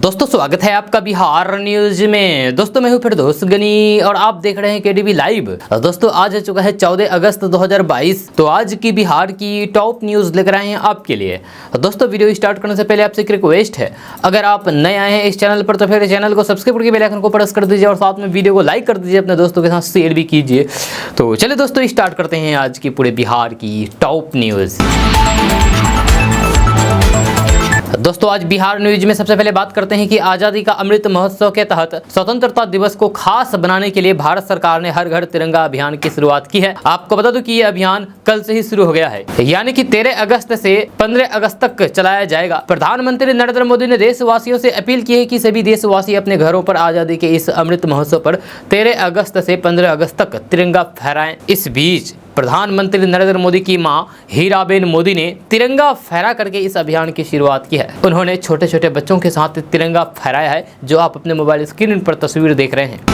दोस्तों स्वागत है आपका बिहार न्यूज में। दोस्तों मैं हूं फिरदौस गनी और आप देख रहे हैं केडीवी लाइव। दोस्तों आज हो चुका है 14 अगस्त 2022। तो आज की बिहार की टॉप न्यूज लेकर आए हैं आपके लिए। दोस्तों वीडियो स्टार्ट करने से पहले आपसे एक रिक्वेस्ट है, अगर आप नए आए हैं इस चैनल पर तो फिर चैनल को सब्सक्राइब करके बेल आइकन को प्रेस कर दीजिए और साथ में वीडियो को लाइक कर दीजिए, अपने दोस्तों के साथ शेयर भी कीजिए। तो चलिए दोस्तों स्टार्ट करते हैं आज की पूरे बिहार की टॉप न्यूज। दोस्तों आज बिहार न्यूज में सबसे पहले बात करते हैं कि आजादी का अमृत महोत्सव के तहत स्वतंत्रता दिवस को खास बनाने के लिए भारत सरकार ने हर घर तिरंगा अभियान की शुरुआत की है। आपको बता दूं कि यह अभियान कल से ही शुरू हो गया है, यानी कि 13 अगस्त से 15 अगस्त तक चलाया जाएगा। प्रधानमंत्री नरेंद्र मोदी ने देशवासियों से अपील की है कि सभी देशवासी अपने घरों पर आजादी के इस अमृत महोत्सव पर 13 अगस्त से 15 अगस्त तक तिरंगा फहराएं। इस बीच प्रधानमंत्री नरेंद्र मोदी की मां हीराबेन मोदी ने तिरंगा फहरा करके इस अभियान की शुरुआत की है। उन्होंने छोटे छोटे बच्चों के साथ तिरंगा फहराया है, जो आप अपने मोबाइल स्क्रीन पर तस्वीर देख रहे हैं।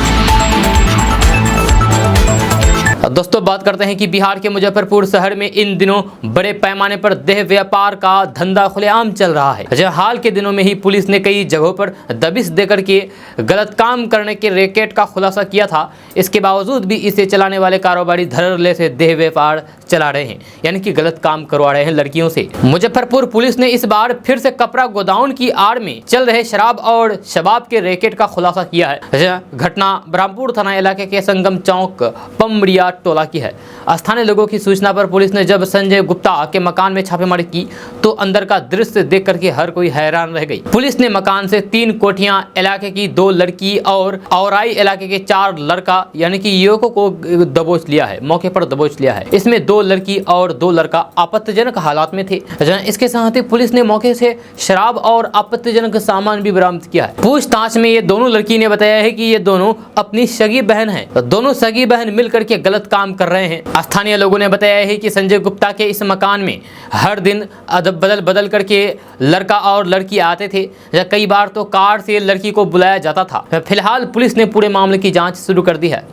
दोस्तों बात करते हैं कि बिहार के मुजफ्फरपुर शहर में इन दिनों बड़े पैमाने पर देह व्यापार का धंधा खुलेआम चल रहा है। जब हाल के दिनों में ही पुलिस ने कई जगहों पर दबिश देकर के गलत काम करने के रैकेट का खुलासा किया था। इसके बावजूद भी इसे चलाने वाले कारोबारी धड़ल्ले से देह व्यापार चला रहे हैं, यानी कि गलत काम करवा रहे हैं लड़कियों से। मुजफ्फरपुर पुलिस ने इस बार फिर से कपड़ा गोदाउन की आड़ में चल रहे शराब और शबाब के रैकेट का खुलासा किया है। घटना ब्रह्मपुर थाना इलाके के संगम चौक पमड़िया टोला की है। स्थानीय लोगों की सूचना पर पुलिस ने जब संजय गुप्ता के मकान में छापेमारी की तो अंदर का दृश्य देख करके हर कोई हैरान रह गई। पुलिस ने मकान से 3 कोठियां इलाके की 2 लड़की और औराई इलाके के 4 लड़का यानी कि युवकों को दबोच लिया है, मौके पर दबोच लिया है। इसमें 2 लड़की और 2 लड़का आपत्तिजनक हालात में थे। इसके साथ ही पुलिस ने मौके से शराब और आपत्तिजनक सामान भी बरामद किया है। पूछताछ में ये दोनों लड़की ने बताया है कि ये दोनों अपनी सगी बहन है। दोनों सगी बहन मिलकर के गलत काम कर रहे हैं। स्थानीय लोगों ने बताया है कि संजय गुप्ता के इस मकान में हर दिन बदल करके लड़का और लड़की आते थे। कई बार तो कार से लड़की को बुलाया जाता था। फिलहाल पुलिस ने पूरे मामले की जांच शुरू कर दी है।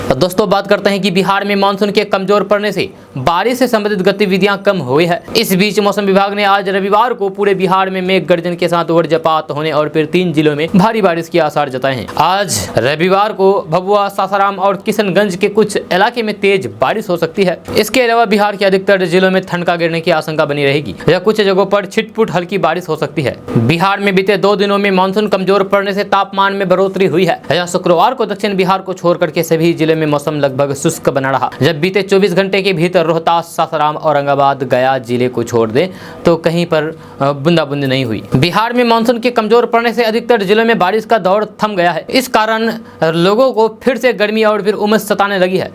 दोस्तों बात करते हैं कि बिहार में मानसून के कमजोर पड़ने से बारिश से संबंधित गतिविधियां कम हुई है। इस बीच मौसम विभाग ने आज रविवार को पूरे बिहार में मेघ गर्जन के साथ वज्रपात होने और फिर 3 जिलों में भारी बारिश के आसार जताए हैं। आज रविवार को भभुआ, सासाराम और किशनगंज के कुछ इलाके में तेज बारिश हो सकती है। इसके अलावा बिहार के अधिकतर जिलों में ठंड का गिरने की आशंका बनी रहेगी या कुछ जगहों पर छिटपुट हल्की बारिश हो सकती है। बिहार में बीते 2 दिनों में मानसून कमजोर पड़ने से तापमान में बढ़ोतरी हुई है। शुक्रवार को दक्षिण बिहार को छोड़ करके सभी जिले में मौसम लगभग शुष्क बना रहा। जब बीते 24 घंटे के भीतर रोहतास, सासाराम, औरंगाबाद, गया जिले को छोड़ दे तो कहीं पर बूंदाबूंदी नहीं हुई। बिहार में मानसून के कमजोर पड़ने से अधिकतर जिलों में बारिश का दौर थम गया है। इस कारण लोगों को फिर से गर्मी और फिर उमस सताने लगी है।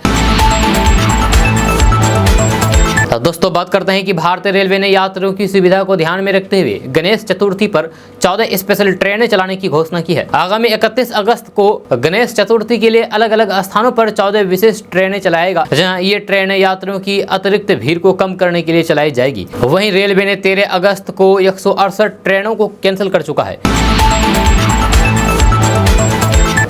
दोस्तों बात करते हैं कि भारतीय रेलवे ने यात्रियों की सुविधा को ध्यान में रखते हुए गणेश चतुर्थी पर 14 स्पेशल ट्रेनें चलाने की घोषणा की है। आगामी 31 अगस्त को गणेश चतुर्थी के लिए अलग अलग स्थानों पर 14 विशेष ट्रेनें चलाएगा। जहां ये ट्रेनें यात्रियों की अतिरिक्त भीड़ को कम करने के लिए चलाई जाएगी। वहीं रेलवे ने 13 अगस्त को 168 ट्रेनों को कैंसिल कर चुका है।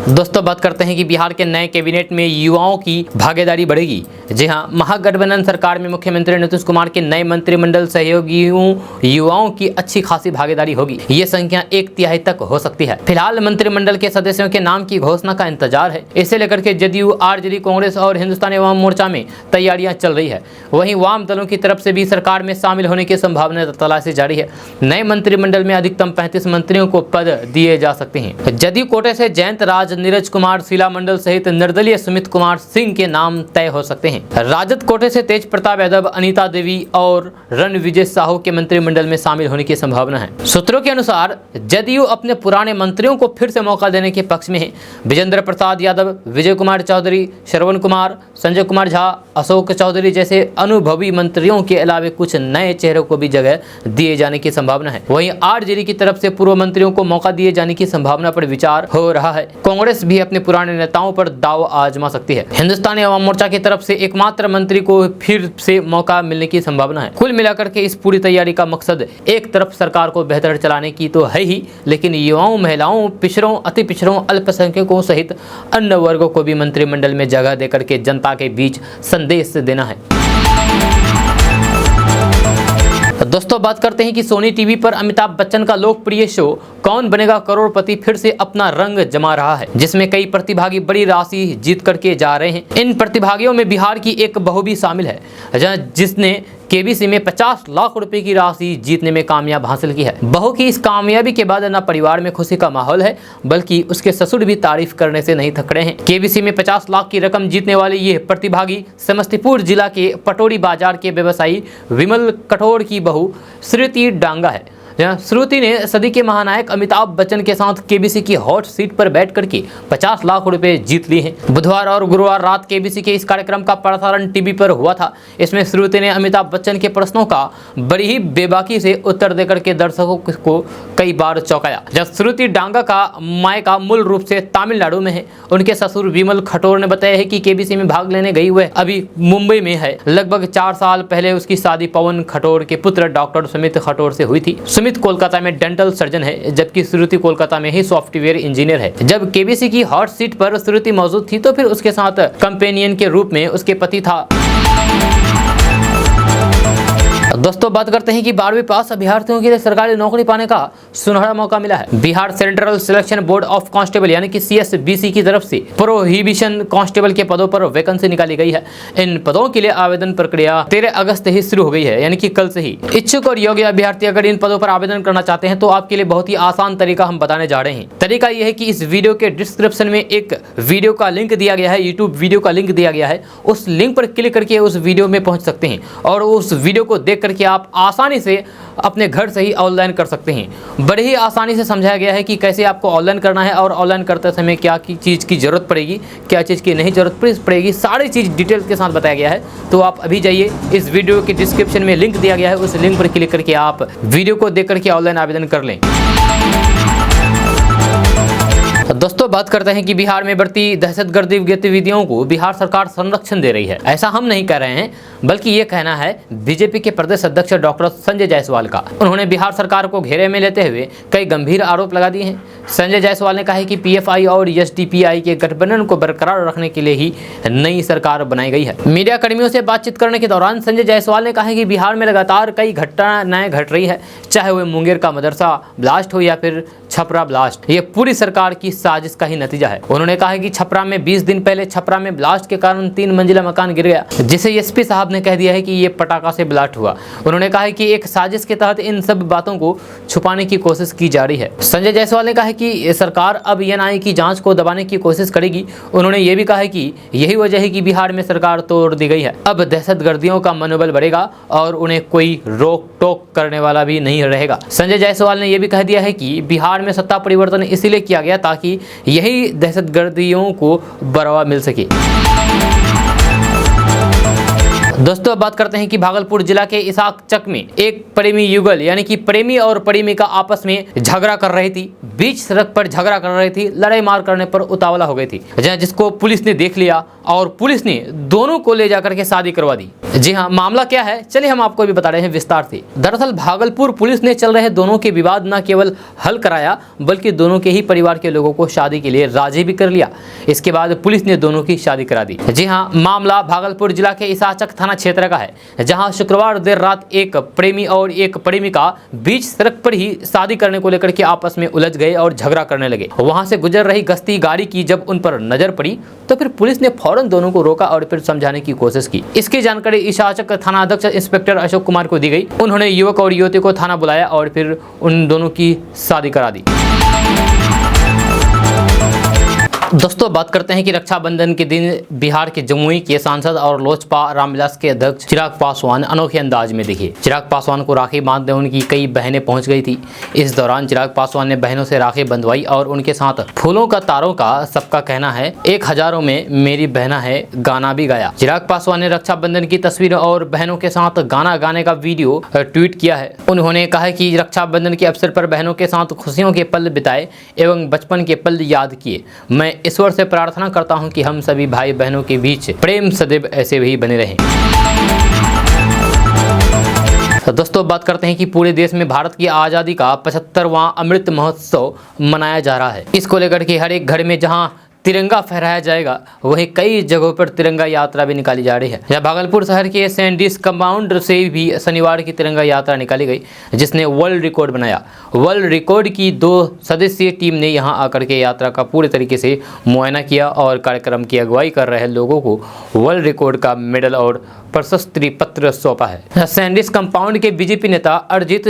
दोस्तों बात करते हैं कि बिहार के नए कैबिनेट में युवाओं की भागीदारी बढ़ेगी। जी हां, महागठबंधन सरकार में मुख्यमंत्री नीतीश कुमार के नए मंत्रिमंडल सहयोगियों युवाओं की अच्छी खासी भागीदारी होगी। ये संख्या 1/3 तक हो सकती है। फिलहाल मंत्रिमंडल के सदस्यों के नाम की घोषणा का इंतजार है। इसे लेकर के जदयू, आरजेडी, कांग्रेस और हिंदुस्तानी अवाम मोर्चा में तैयारियां चल रही है। वहीं वाम दलों की तरफ से भी सरकार में शामिल होने की संभावना तलाशी जारी है। नए मंत्रिमंडल में अधिकतम 35 मंत्रियों को पद दिए जा सकते हैं। जदयू कोटे से जयंत राज, नीरज कुमार, शीला मंडल सहित निर्दलीय सुमित कुमार सिंह के नाम तय हो सकते हैं। राजद कोटे से तेज प्रताप यादव, अनीता देवी और रणविजय साहू के मंत्रिमंडल में शामिल होने की संभावना है। सूत्रों के अनुसार जदयू अपने पुराने मंत्रियों को फिर से मौका देने के पक्ष में है। विजेंद्र प्रसाद यादव, विजय कुमार चौधरी, श्रवण कुमार, संजय कुमार झा, अशोक चौधरी जैसे अनुभवी मंत्रियों के अलावा कुछ नए चेहरों को भी जगह दिए जाने की संभावना है। वहीं आरजेडी की तरफ से पूर्व मंत्रियों को मौका दिए जाने की संभावना पर विचार हो रहा है। कांग्रेस भी अपने पुराने नेताओं पर दाव आजमा सकती है। हिंदुस्तानी अवाम मोर्चा की तरफ से एकमात्र मंत्री को फिर से मौका मिलने की संभावना है। कुल मिलाकर के इस पूरी तैयारी का मकसद एक तरफ सरकार को बेहतर चलाने की तो है ही, लेकिन युवाओं, महिलाओं, पिछड़ों, अति पिछड़ों, अल्पसंख्यकों सहित अन्य वर्गों को भी मंत्रिमंडल में जगह देकर के जनता के बीच संदेश देना है। दोस्तों बात करते हैं कि सोनी टीवी पर अमिताभ बच्चन का लोकप्रिय शो कौन बनेगा करोड़पति फिर से अपना रंग जमा रहा है, जिसमें कई प्रतिभागी बड़ी राशि जीत करके जा रहे हैं। इन प्रतिभागियों में बिहार की एक बहू भी शामिल है, जिसने केबीसी में 50 लाख रुपए की राशि जीतने में कामयाब हासिल की है। बहू की इस कामयाबी के बाद न परिवार में खुशी का माहौल है, बल्कि उसके ससुर भी तारीफ करने से नहीं थक रहे हैं। केबीसी में 50 लाख की रकम जीतने वाले ये प्रतिभागी समस्तीपुर जिला के पटोरी बाजार के व्यवसायी विमल कठोर की बहू श्रुति डांगा है। श्रुति ने सदी के महानायक अमिताभ बच्चन के साथ केबीसी की हॉट सीट पर बैठ करके 50 लाख रुपए जीत लिए हैं। बुधवार और गुरुवार रात केबीसी के इस कार्यक्रम का प्रसारण टीवी पर हुआ था। इसमें श्रुति ने अमिताभ बच्चन के प्रश्नों का बड़ी ही बेबाकी से उत्तर देकर के दर्शकों को कई बार चौंकाया। जब श्रुति डांगा का मायका मूल रूप से तमिलनाडु में है, उनके ससुर विमल खटोर ने बताया है कि केबीसी में भाग लेने गई वह अभी मुंबई में है। लगभग 4 साल पहले उसकी शादी पवन खटोर के पुत्र डॉक्टर सुमित खटोर से हुई थी। सुमित कोलकाता में डेंटल सर्जन है, जबकि श्रुति कोलकाता में ही सॉफ्टवेयर इंजीनियर है। जब केबीसी की हॉट सीट पर श्रुति मौजूद थी तो फिर उसके साथ कंपेनियन के रूप में उसके पति था। दोस्तों बात करते हैं कि 12वीं पास अभ्यर्थियों के लिए सरकारी नौकरी पाने का सुनहरा मौका मिला है। Bihar central selection board of constable यानी कि CSBC की तरफ से प्रोहिबिशन कांस्टेबल के पदों पर वैकेंसी निकाली गई है। इन पदों के लिए आवेदन प्रक्रिया 13 अगस्त ही शुरू हो गई है, यानी कि कल से ही। इच्छुक और योग्य अभ्यर्थी अगर इन पदों पर आवेदन करना चाहते हैं तो आपके लिए बहुत ही आसान तरीका हम बताने जा रहे हैं। तरीका यह है कि इस वीडियो के डिस्क्रिप्शन में एक वीडियो का लिंक दिया गया है, यूट्यूब वीडियो का लिंक दिया गया है। उस लिंक पर क्लिक करके उस वीडियो में पहुंच सकते हैं और उस वीडियो को देख करके आप आसानी से अपने घर से ही ऑनलाइन कर सकते हैं। बड़े ही आसानी से समझाया गया है कि कैसे आपको ऑनलाइन करना है और ऑनलाइन करते समय क्या चीज़ की ज़रूरत पड़ेगी, क्या चीज़ की नहीं ज़रूरत पड़ेगी, सारी चीज़ डिटेल्स के साथ बताया गया है। तो आप अभी जाइए, इस वीडियो के डिस्क्रिप्शन में लिंक दिया गया है, उस लिंक पर क्लिक करके आप वीडियो को देख करके ऑनलाइन आवेदन कर लें। दोस्तों बात करते हैं कि बिहार में बढ़ती दहशतगर्दी गतिविधियों को बिहार सरकार संरक्षण दे रही है। ऐसा हम नहीं कह रहे हैं, बल्कि ये कहना है बीजेपी के प्रदेश अध्यक्ष डॉक्टर संजय जायसवाल का। उन्होंने बिहार सरकार को घेरे में लेते हुए कई गंभीर आरोप लगा दिए हैं। संजय जायसवाल ने कहा है कि PFI और SDPI के गठबंधन को बरकरार रखने के लिए ही नई सरकार बनाई गई है। मीडिया कर्मियों से बातचीत करने के दौरान संजय जायसवाल ने कहा है कि बिहार में लगातार कई घटनाएं घट रही है, चाहे वह मुंगेर का मदरसा ब्लास्ट हो या फिर छपरा ब्लास्ट। ये पूरी सरकार की साजिश का ही नतीजा है। उन्होंने कहा है कि छपरा में 20 दिन पहले छपरा में ब्लास्ट के कारण 3 मंजिला मकान गिर गया, जिसे SP साहब ने कह दिया है कि ये पटाखा से ब्लास्ट हुआ। उन्होंने कहा है कि एक साजिश के तहत इन सब बातों को छुपाने की कोशिश की जा रही है। संजय जायसवाल ने कहा है कि सरकार अब NIA की जांच को दबाने की कोशिश करेगी। उन्होंने ये भी कहा है कि यही वजह है कि बिहार में सरकार तोड़ दी गई है। अब दहशतगर्दियों का मनोबल बढ़ेगा और उन्हें कोई रोक टोक करने वाला भी नहीं रहेगा। संजय जायसवाल ने यह भी कह दिया है कि बिहार में सत्ता परिवर्तन इसलिए किया गया ताकि यही दहशतगर्दियों को बढ़ावा मिल सके। दोस्तों बात करते हैं कि भागलपुर जिला के इसाकचक में एक प्रेमी युगल यानी कि प्रेमी और प्रेमिका आपस में झगड़ा कर रही थी। बीच सड़क पर झगड़ा कर रही थी, लड़ाई मार करने पर उतावला हो गई थी, जिसको पुलिस ने देख लिया और पुलिस ने दोनों को ले जाकर के शादी करवा दी। जी हाँ, मामला क्या है चलिए हम आपको भी बता रहे हैं विस्तार से। दरअसल भागलपुर पुलिस ने चल रहे दोनों के विवाद न केवल हल कराया बल्कि दोनों के ही परिवार के लोगों को शादी के लिए राजी भी कर लिया। इसके बाद पुलिस ने दोनों की शादी करा दी। जी हाँ, मामला भागलपुर जिला के इसाकचक थाना क्षेत्र का है, जहां शुक्रवार देर रात एक प्रेमी और एक प्रेमिका बीच सड़क पर ही शादी करने को लेकर के आपस में उलझ गए और झगड़ा करने लगे। वहां से गुजर रही गश्ती गाड़ी की जब उन पर नजर पड़ी तो फिर पुलिस ने फौरन दोनों को रोका और फिर समझाने की कोशिश की। इसकी जानकारी इसाकचक थाना अध्यक्ष इंस्पेक्टर अशोक कुमार को दी गई। उन्होंने युवक और युवती को थाना बुलाया और फिर उन दोनों की शादी करा दी। दोस्तों बात करते हैं कि रक्षाबंधन के दिन बिहार के जमुई के सांसद और लोजपा रामविलास के अध्यक्ष चिराग पासवान अनोखे अंदाज में दिखे। चिराग पासवान को राखी बांधने उनकी कई बहनें पहुंच गई थी। इस दौरान चिराग पासवान ने बहनों से राखी बंधवाई और उनके साथ फूलों का तारों का सबका कहना है 1000 में मेरी बहना है गाना भी गाया। चिराग पासवान ने रक्षाबंधन की तस्वीर और बहनों के साथ गाना गाने का वीडियो ट्वीट किया है। उन्होंने कहा कि रक्षाबंधन के अवसर पर बहनों के साथ खुशियों के पल बिताए एवं बचपन के पल याद किए। मैं ईश्वर से प्रार्थना करता हूं कि हम सभी भाई बहनों के बीच प्रेम सदैव ऐसे ही बने रहें। तो दोस्तों बात करते हैं कि पूरे देश में भारत की आज़ादी का 75वां अमृत महोत्सव मनाया जा रहा है। इसको लेकर के हर एक घर में जहां तिरंगा फहराया जाएगा, वहीं कई जगहों पर तिरंगा यात्रा भी निकाली जा रही है। यहाँ भागलपुर शहर के सैंडिस कंपाउंड से भी शनिवार की तिरंगा यात्रा निकाली गई, जिसने वर्ल्ड रिकॉर्ड बनाया। वर्ल्ड रिकॉर्ड की 2 सदस्यीय टीम ने यहां आकर के यात्रा का पूरे तरीके से मुआयना किया और कार्यक्रम की अगुवाई कर रहे लोगों को वर्ल्ड रिकॉर्ड का मेडल और प्रशस्ति पत्र सौंपा है। सैंडिस कंपाउंड के बीजेपी नेता अरजीत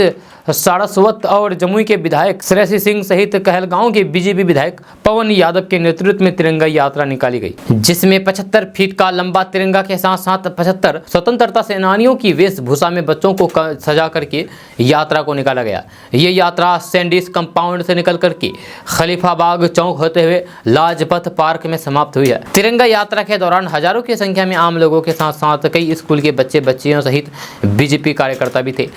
सारस्वत और जमुई के विधायक श्रेयसी सिंह सहित कहलगांव के बीजेपी विधायक पवन यादव के नेतृत्व में तिरंगा यात्रा निकाली गई, जिसमें 75 फीट का लंबा तिरंगा के साथ साथ 75 स्वतंत्रता सेनानियों की वेशभूषा में बच्चों को सजा करके यात्रा को निकाला गया। ये यात्रा सैंडिस कंपाउंड से निकल करके खलीफाबाग चौक होते हुए लाजपत पार्क में समाप्त हुई है। तिरंगा यात्रा के दौरान हजारों की संख्या में आम लोगों के साथ साथ कई स्कूल के बच्चे बच्चियों सहित बीजेपी कार्यकर्ता भी थे।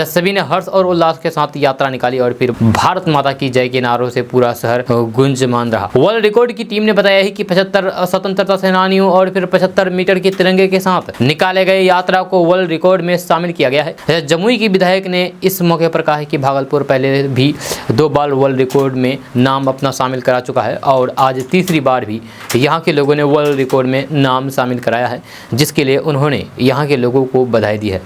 सभी ने हर्ष और उल्लास के साथ यात्रा निकाली और फिर भारत माता की जय के नारों से पूरा शहर गुंजमान रहा। वर्ल्ड रिकॉर्ड की टीम ने बताया है कि 75 स्वतंत्रता सेनानियों और फिर 75 मीटर के तिरंगे के साथ निकाले गए यात्रा को वर्ल्ड रिकॉर्ड में शामिल किया गया है। जमुई की विधायक ने इस मौके पर कहा है कि भागलपुर पहले भी 2 बार वर्ल्ड रिकॉर्ड में नाम अपना शामिल करा चुका है और आज तीसरी बार भी यहाँ के लोगों ने वर्ल्ड रिकॉर्ड में नाम शामिल कराया है, जिसके लिए उन्होंने यहाँ के लोगों को बधाई दी है।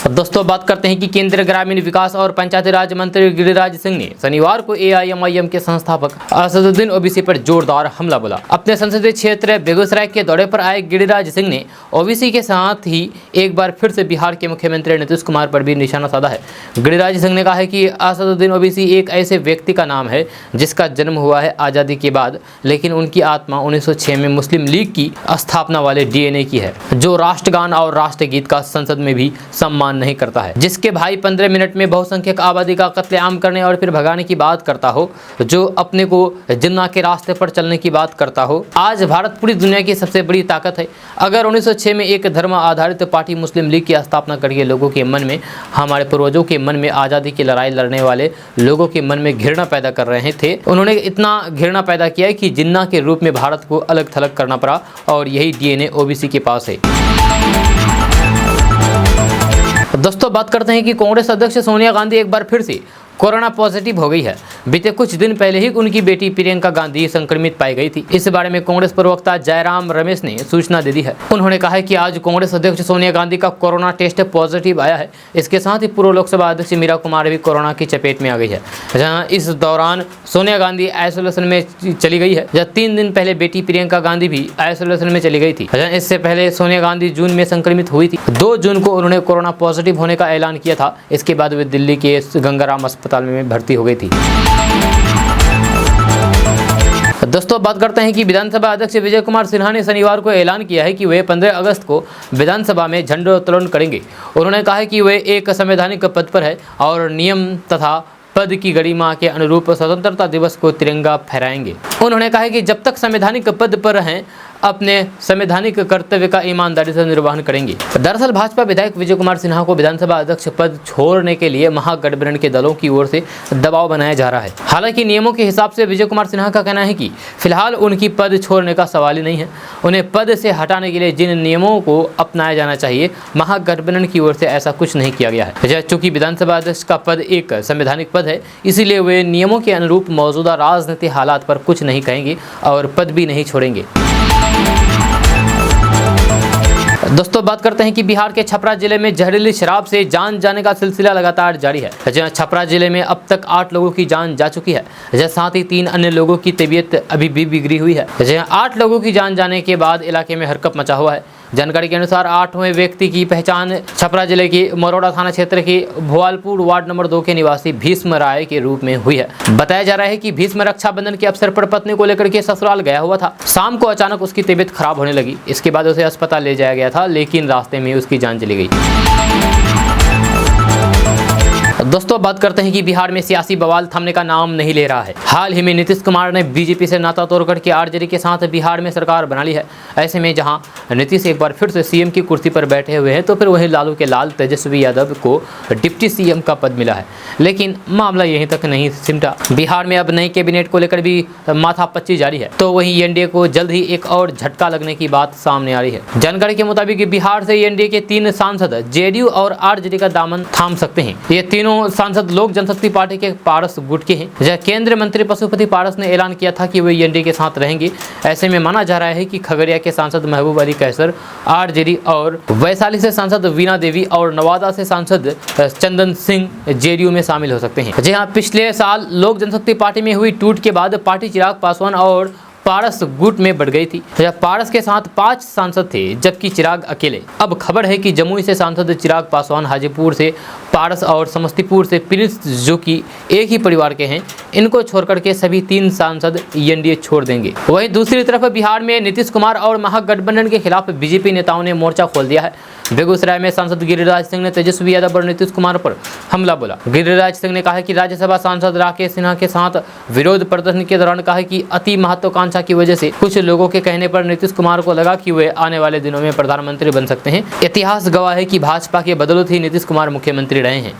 दोस्तों बात करते हैं कि केंद्रीय ग्रामीण विकास और पंचायती राज मंत्री गिरिराज सिंह ने शनिवार को AIMIM के संस्थापक असदुद्दीन ओबीसी पर जोरदार हमला बोला। अपने संसदीय क्षेत्र बेगूसराय के दौरे पर आए गिरिराज सिंह ने ओबीसी के साथ ही एक बार फिर से बिहार के मुख्यमंत्री नीतीश कुमार पर भी निशाना साधा है। गिरिराज सिंह ने कहा है कि असदुद्दीन ओबीसी एक ऐसे व्यक्ति का नाम है जिसका जन्म हुआ है आज़ादी के बाद, लेकिन उनकी आत्मा 1906 में मुस्लिम लीग की स्थापना वाले DNA की है, जो राष्ट्रगान और राष्ट्रगीत का संसद में भी सम्मान नहीं करता है, जिसके भाई 15 मिनट में बहुसंख्यक आबादी का कत्लेआम करने और फिर भगाने की बात करता हो, जो अपने को जिन्ना के रास्ते पर चलने की बात करता हो। आज भारत पूरी दुनिया की सबसे बड़ी ताकत है। अगर 1906 में एक धर्म आधारित पार्टी मुस्लिम लीग की स्थापना करके लोगों के मन में, हमारे पूर्वजों के मन में आज़ादी की लड़ाई लड़ने वाले लोगों के मन में घृणा पैदा कर रहे थे, उन्होंने इतना घृणा पैदा किया कि जिन्ना के रूप में भारत को अलग थलग करना पड़ा और यही DNA ओबीसी के पास है। दोस्तों बात करते हैं कि कांग्रेस अध्यक्ष सोनिया गांधी एक बार फिर से कोरोना पॉजिटिव हो गई है। बीते कुछ दिन पहले ही उनकी बेटी प्रियंका गांधी संक्रमित पाई गई थी। इस बारे में कांग्रेस प्रवक्ता जयराम रमेश ने सूचना दे दी है। उन्होंने कहा है कि आज कांग्रेस अध्यक्ष सोनिया गांधी का कोरोना टेस्ट पॉजिटिव आया है। इसके साथ ही पूर्व लोकसभा अध्यक्ष मीरा कुमार भी कोरोना की चपेट में आ गई है, जहाँ इस दौरान सोनिया गांधी आइसोलेशन में चली गई है। जब 3 दिन पहले बेटी प्रियंका गांधी भी आइसोलेशन में चली गई थी। इससे पहले सोनिया गांधी जून में संक्रमित हुई थी। 2 जून को उन्होंने कोरोना पॉजिटिव होने का ऐलान किया था। इसके बाद वे दिल्ली के गंगाराम अस्पताल में भर्ती हो गई थी। दोस्तों बात करते हैं कि विधानसभा अध्यक्ष विजय कुमार सिन्हा ने शनिवार को ऐलान किया है कि वे 15 अगस्त को विधानसभा में झंडोत्तोलन करेंगे। उन्होंने कहा है कि वे एक संवैधानिक पद पर है और नियम तथा पद की गरिमा के अनुरूप स्वतंत्रता दिवस को तिरंगा फहराएंगे। उन्होंने कहा है कि जब तक संवैधानिक पद पर हैं, अपने संवैधानिक कर्तव्य का ईमानदारी से निर्वहन करेंगे। दरअसल भाजपा विधायक विजय कुमार सिन्हा को विधानसभा अध्यक्ष पद छोड़ने के लिए महागठबंधन के दलों की ओर से दबाव बनाया जा रहा है। हालांकि नियमों के हिसाब से विजय कुमार सिन्हा का कहना है कि फिलहाल उनकी पद छोड़ने का सवाल ही नहीं है। उन्हें पद से हटाने के लिए जिन नियमों को अपनाया जाना चाहिए, महागठबंधन की ओर से ऐसा कुछ नहीं किया गया है। चूंकि विधानसभा अध्यक्ष का पद एक संवैधानिक पद है, इसीलिए वे नियमों के अनुरूप मौजूदा राजनीतिक हालात पर कुछ नहीं कहेंगे और पद भी नहीं छोड़ेंगे। दोस्तों बात करते हैं कि बिहार के छपरा जिले में जहरीली शराब से जान जाने का सिलसिला लगातार जारी है। जहां छपरा जिले में अब तक 8 लोगों की जान जा चुकी है, जहां साथ ही 3 अन्य लोगों की तबीयत अभी भी बिगड़ी हुई है। जहां 8 लोगों की जान जाने के बाद इलाके में हरकत मचा हुआ है। जानकारी के अनुसार 8वें व्यक्ति की पहचान छपरा जिले के मरोड़ा थाना क्षेत्र के भोवालपुर वार्ड नंबर 2 के निवासी भीष्म राय के रूप में हुई है। बताया जा रहा है कि भीष्म रक्षाबंधन के अवसर पर पत्नी को लेकर के ससुराल गया हुआ था। शाम को अचानक उसकी तबीयत खराब होने लगी। इसके बाद उसे अस्पताल ले जाया गया था, लेकिन रास्ते में उसकी जान चली गई। दोस्तों बात करते हैं कि बिहार में सियासी बवाल थमने का नाम नहीं ले रहा है। हाल ही में नीतीश कुमार ने बीजेपी से नाता तोड़कर के आरजेडी के साथ बिहार में सरकार बना ली है। ऐसे में जहां नीतीश एक बार फिर से सीएम की कुर्सी पर बैठे हुए हैं, तो फिर वहीं लालू के लाल तेजस्वी यादव को डिप्टी सीएम का पद मिला है। लेकिन मामला यहीं तक नहीं सिमटा। बिहार में अब नई कैबिनेट को लेकर भी माथापच्ची जारी है। तो वहीं एनडीए को जल्द ही एक और झटका लगने की बात सामने आ रही है। जानकारी के मुताबिक बिहार से एनडीए के 3 सांसद जेडीयू और आरजेडी का दामन थाम सकते हैं। ये तीनों दोनों सांसद लोक जनशक्ति पार्टी के पारस गुट के हैं। जहाँ केंद्रीय मंत्री पशुपति पारस ने ऐलान किया था कि वे एनडीए के साथ रहेंगे। ऐसे में माना जा रहा है कि खगड़िया के सांसद महबूब अली कैसर आरजेडी और वैशाली से सांसद वीणा देवी और नवादा से सांसद चंदन सिंह जेडीयू में शामिल हो सकते हैं। जहाँ पिछले साल लोक जनशक्ति पार्टी में हुई टूट के बाद पार्टी चिराग पासवान और पारस गुट में बढ़ गई थी। पारस के साथ 5 सांसद थे जबकि चिराग अकेले। अब खबर है कि जमुई से सांसद चिराग पासवान, हाजीपुर से पारस और समस्तीपुर से प्रिंस जो कि एक ही परिवार के हैं, इनको छोड़कर के सभी 3 सांसद एनडीए छोड़ देंगे। वहीं दूसरी तरफ बिहार में नीतीश कुमार और महागठबंधन के खिलाफ बीजेपी नेताओं ने मोर्चा खोल दिया है। बेगूसराय में सांसद गिरिराज सिंह ने तेजस्वी यादव और नीतीश कुमार पर हमला बोला। गिरिराज सिंह ने कहा कि राज्यसभा सांसद राकेश सिन्हा के साथ विरोध प्रदर्शन के दौरान कहा कि अति महत्वाकांक्षा की वजह से कुछ लोगों के कहने पर नीतीश कुमार को लगा कि वे आने वाले दिनों में प्रधानमंत्री बन सकते हैं। इतिहास गवाह है कि भाजपा के बदौलत ही नीतीश कुमार मुख्यमंत्री रहे हैं।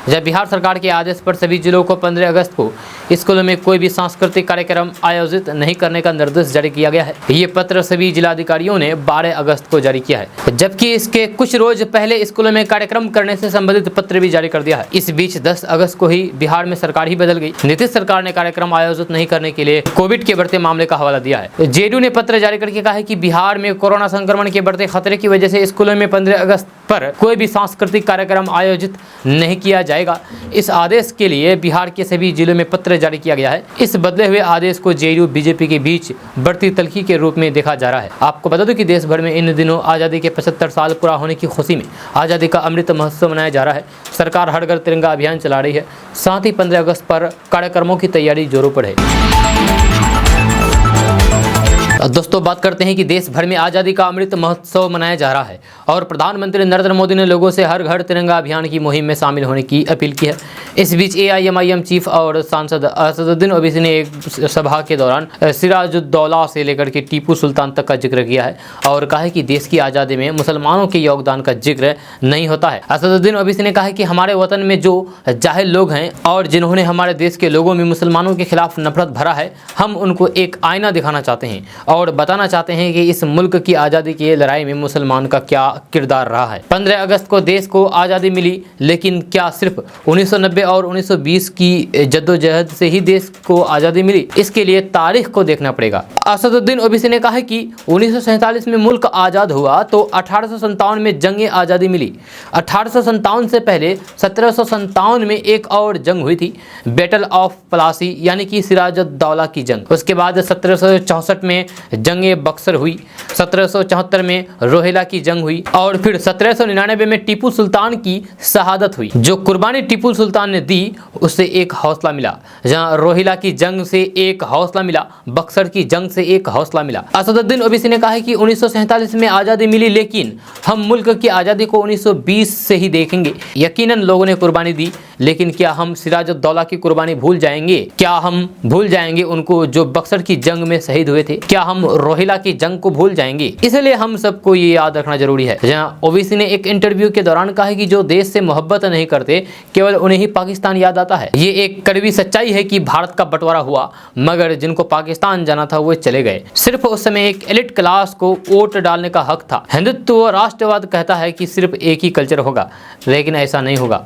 जब बिहार सरकार के आदेश पर सभी जिलों को 15 अगस्त को स्कूलों में कोई भी सांस्कृतिक कार्यक्रम आयोजित नहीं करने का निर्देश जारी किया गया है। ये पत्र सभी जिलाधिकारियों ने 12 अगस्त को जारी किया है, जबकि इसके कुछ रोज पहले स्कूलों में कार्यक्रम करने से संबंधित पत्र भी जारी कर दिया है। इस बीच 10 अगस्त को ही बिहार में सरकार ही बदल गई। नीतीश सरकार ने कार्यक्रम आयोजित नहीं करने के लिए कोविड के बढ़ते मामले का हवाला दिया है। जेडीयू ने पत्र जारी करके कहा है कि बिहार में कोरोना संक्रमण के बढ़ते खतरे की वजह से स्कूलों में 15 अगस्त पर कोई भी सांस्कृतिक कार्यक्रम आयोजित नहीं किया जाएगा। इस आदेश के लिए बिहार के सभी जिलों में पत्र जारी किया गया है। इस बदले हुए आदेश को जेडीयू बीजेपी के बीच बढ़ती तल्खी के रूप में देखा जा रहा है। आपको बता दूं कि देश भर में इन दिनों आज़ादी के 75 साल पूरा होने की खुशी में आज़ादी का अमृत महोत्सव मनाया जा रहा है। सरकार हर घर तिरंगा अभियान चला रही है। साथ ही 15 अगस्त पर कार्यक्रमों की तैयारी जोरों पर है। दोस्तों बात करते हैं कि देश भर में आज़ादी का अमृत महोत्सव मनाया जा रहा है और प्रधानमंत्री नरेंद्र मोदी ने लोगों से हर घर तिरंगा अभियान की मुहिम में शामिल होने की अपील की है। इस बीच एआईएमआईएम चीफ और सांसद असदुद्दीन ओवैसी ने एक सभा के दौरान सिराजुद्दौला से लेकर के टीपू सुल्तान तक का जिक्र किया है और कहा है कि देश की आज़ादी में मुसलमानों के योगदान का जिक्र नहीं होता है। असदुद्दीन ओवैसी ने कहा कि हमारे वतन में जो जाहिल लोग हैं और जिन्होंने हमारे देश के लोगों में मुसलमानों के खिलाफ नफरत भरा है, हम उनको एक आईना दिखाना चाहते हैं और बताना चाहते हैं कि इस मुल्क की आज़ादी की लड़ाई में मुसलमान का क्या किरदार रहा है। 15 अगस्त को देश को आज़ादी मिली, लेकिन क्या सिर्फ 1990 और 1920 की जद्दोजहद से ही देश को आज़ादी मिली? इसके लिए तारीख को देखना पड़ेगा। असदुद्दीन ओवैसी ने कहा कि 1947 में मुल्क आज़ाद हुआ तो 1857 में जंग आज़ादी मिली। 1857 से पहले 1757 में एक और जंग हुई थी, बैटल ऑफ प्लासी यानी कि सिराजुद्दौला की जंग। उसके बाद 1764 में जंग बक्सर हुई, 1774 में रोहिला की जंग हुई और फिर 1799 में टीपू सुल्तान की शहादत हुई। जो कुर्बानी टीपू सुल्तान ने दी उससे एक हौसला मिला। जहां रोहिला की जंग से एक हौसला मिला, बक्सर की जंग से एक हौसला मिला। असदुद्दीन ओवैसी ने कहा है कि 1947 में आज़ादी मिली, लेकिन हम मुल्क की आज़ादी को 1920 से ही देखेंगे। यकीनन लोगों ने कुर्बानी दी, लेकिन क्या हम सिराजुद्दौला की कुर्बानी भूल जाएंगे? क्या हम भूल जाएंगे उनको जो बक्सर की जंग में शहीद हुए थे? क्या हम रोहिला की जंग को भूल जाएंगे? इसलिए हम सबको ये याद रखना जरूरी है। जहां ओवैसी ने एक इंटरव्यू के दौरान कहा कि जो देश से मोहब्बत नहीं करते केवल उन्हें ही पाकिस्तान याद आता है। ये एक कड़वी सच्चाई है कि भारत का बंटवारा हुआ, मगर जिनको पाकिस्तान जाना था वो चले गए। सिर्फ उस समय एक एलिट क्लास को वोट डालने का हक था। हिंदुत्व राष्ट्रवाद कहता है कि सिर्फ एक ही कल्चर होगा, लेकिन ऐसा नहीं होगा।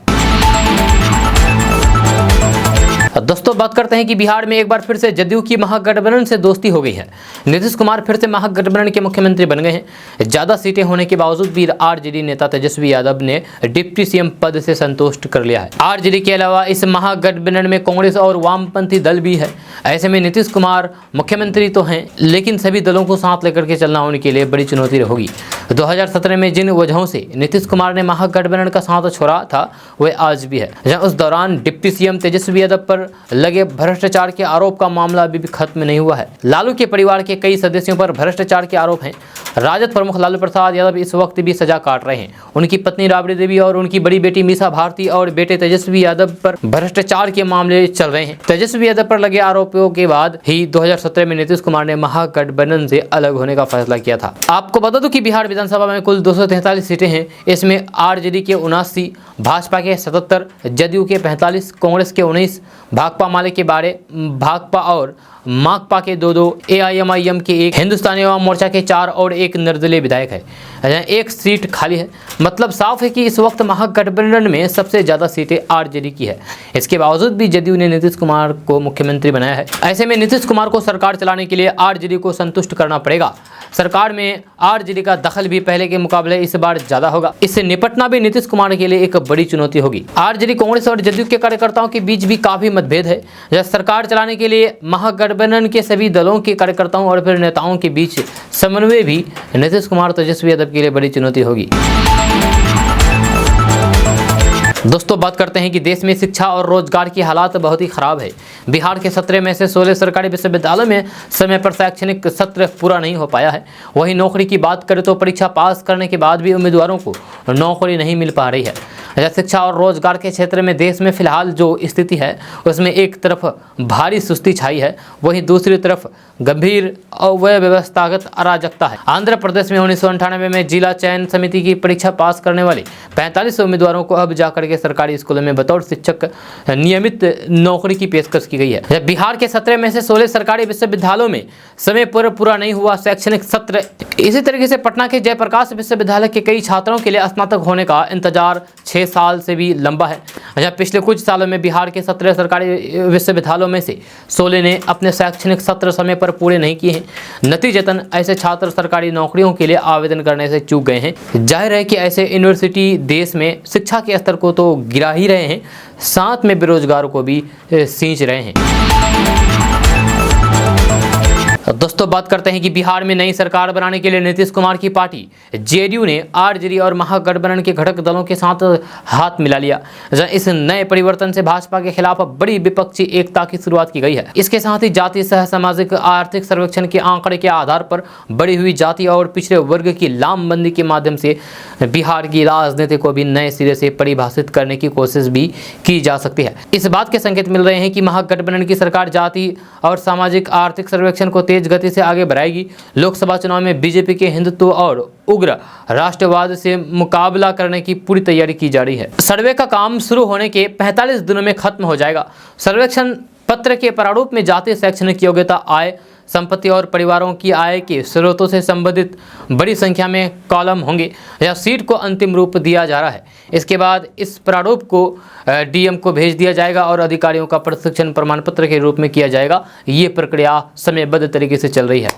दोस्तों बात करते हैं कि बिहार में एक बार फिर से जदयू की महागठबंधन से दोस्ती हो गई है। नीतीश कुमार फिर से महागठबंधन के मुख्यमंत्री बन गए हैं। ज्यादा सीटें होने के बावजूद भी आरजेडी नेता तेजस्वी यादव ने डिप्टी सीएम पद से संतुष्ट कर लिया है। आरजेडी के अलावा इस महागठबंधन में कांग्रेस और वामपंथी दल भी है। ऐसे में नीतीश कुमार मुख्यमंत्री तो हैं, लेकिन सभी दलों को साथ लेकर के चलना उनके लिए बड़ी चुनौती होगी। 2017 में जिन वजहों से नीतीश कुमार ने महागठबंधन का साथ छोड़ा था वह आज भी है। जहां उस दौरान डिप्टी सीएम तेजस्वी यादव पर लगे भ्रष्टाचार के आरोप का मामला अभी भी खत्म नहीं हुआ है। लालू के परिवार के कई सदस्यों पर भ्रष्टाचार के आरोप हैं। राजद प्रमुख लालू प्रसाद यादव इस वक्त भी सजा काट रहे हैं। उनकी पत्नी राबड़ी देवी और उनकी बड़ी बेटी मीसा भारती और बेटे तेजस्वी यादव पर भ्रष्टाचार के मामले चल रहे हैं। तेजस्वी यादव पर लगे आरोपों के बाद ही 2017 में नीतीश कुमार ने महागठबंधन से अलग होने का फैसला किया था। आपको बता दूं कि बिहार विधानसभा में कुल 243 सीटें हैं। इसमें आरजेडी के 79, भाजपा के 77, जदयू के 45, कांग्रेस के 19, भाकपा माले के 12, भाकपा और माकपा के 2-2, AIMIM के 1, हिंदुस्तानी अवाम मोर्चा के 4 और 1 निर्दलीय विधायक है। 1 सीट खाली है। मतलब साफ है कि इस वक्त महागठबंधन में सबसे ज़्यादा सीटें आरजेडी की है। इसके बावजूद भी जदयू ने नीतीश कुमार को मुख्यमंत्री बनाया है। ऐसे में नीतीश कुमार को सरकार चलाने के लिए आरजेडी को संतुष्ट करना पड़ेगा। सरकार में आरजेडी का दखल भी पहले के मुकाबले इस बार ज्यादा होगा। इससे निपटना भी नीतीश कुमार के लिए एक बड़ी चुनौती होगी। आरजेडी, कांग्रेस और जदयू के कार्यकर्ताओं के बीच भी काफी मतभेद है। जब सरकार चलाने के लिए महागठबंधन के सभी दलों के कार्यकर्ताओं और फिर नेताओं के बीच समन्वय भी नीतीश कुमार तेजस्वी यादव के लिए बड़ी चुनौती होगी। दोस्तों, बात करते हैं कि देश में शिक्षा और रोजगार की हालात बहुत ही खराब है। बिहार के 17 में से 16 सरकारी विश्वविद्यालयों में समय पर शैक्षणिक सत्र पूरा नहीं हो पाया है। वहीं नौकरी की बात करें तो परीक्षा पास करने के बाद भी उम्मीदवारों को नौकरी नहीं मिल पा रही है। शिक्षा और रोजगार के क्षेत्र में देश में फिलहाल जो स्थिति है उसमें एक तरफ भारी सुस्ती छाई है, वहीं दूसरी तरफ गंभीर अव्यवस्थागत अराजकता है। आंध्र प्रदेश में 1998 में जिला चयन समिति की परीक्षा पास करने वाले 45 उम्मीदवारों को अब जाकर के सरकारी स्कूलों में बतौर शिक्षक नियमित नौकरी की पेशकश की गई है। बिहार के 17 में से 16 सरकारी विश्वविद्यालयों में समय पर पूरा नहीं हुआ शैक्षणिक सत्र। इसी तरीके से पटना के जयप्रकाश विश्वविद्यालय के कई छात्रों के लिए स्नातक होने का इंतजार 6 साल से भी लंबा है। पिछले कुछ सालों में बिहार के 17 सरकारी विश्वविद्यालयों में से 16 ने अपने शैक्षणिक सत्र समय पर पूरे नहीं किए हैं। नतीजतन ऐसे छात्र सरकारी नौकरियों के लिए आवेदन करने से चूक गए हैं। जाहिर है कि ऐसे यूनिवर्सिटी देश में शिक्षा के स्तर को तो गिरा ही रहे हैं, साथ में बेरोजगार को भी सींच रहे हैं। दोस्तों, बात करते हैं कि बिहार में नई सरकार बनाने के लिए नीतीश कुमार की पार्टी जेडीयू ने आरजेडी और महागठबंधन के घटक दलों के साथ हाथ मिला लिया। इस नए परिवर्तन से भाजपा के खिलाफ बड़ी विपक्षी एकता की शुरुआत की गई है। इसके साथ ही जाति सह सामाजिक आर्थिक सर्वेक्षण के आंकड़े के आधार पर बढ़ी हुई जाति और पिछड़े वर्ग की लामबंदी के माध्यम से बिहार की राजनीति को भी नए सिरे से परिभाषित करने की कोशिश भी की जा सकती है। इस बात के संकेत मिल रहे हैं कि महागठबंधन की सरकार जाति और सामाजिक आर्थिक सर्वेक्षण को तेज गति से आगे बढ़ाएगी। लोकसभा चुनाव में बीजेपी के हिंदुत्व और उग्र राष्ट्रवाद से मुकाबला करने की पूरी तैयारी की जा रही है। सर्वे का काम शुरू होने के 45 दिनों में खत्म हो जाएगा। सर्वेक्षण पत्र के प्रारूप में जातीय शैक्षणिक योग्यता, आय, संपत्ति और परिवारों की आय के स्रोतों से संबंधित बड़ी संख्या में कॉलम होंगे। यह सीट को अंतिम रूप दिया जा रहा है। इसके बाद इस प्रारूप को डीएम को भेज दिया जाएगा और अधिकारियों का प्रशिक्षण प्रमाण पत्र के रूप में किया जाएगा। ये प्रक्रिया समयबद्ध तरीके से चल रही है।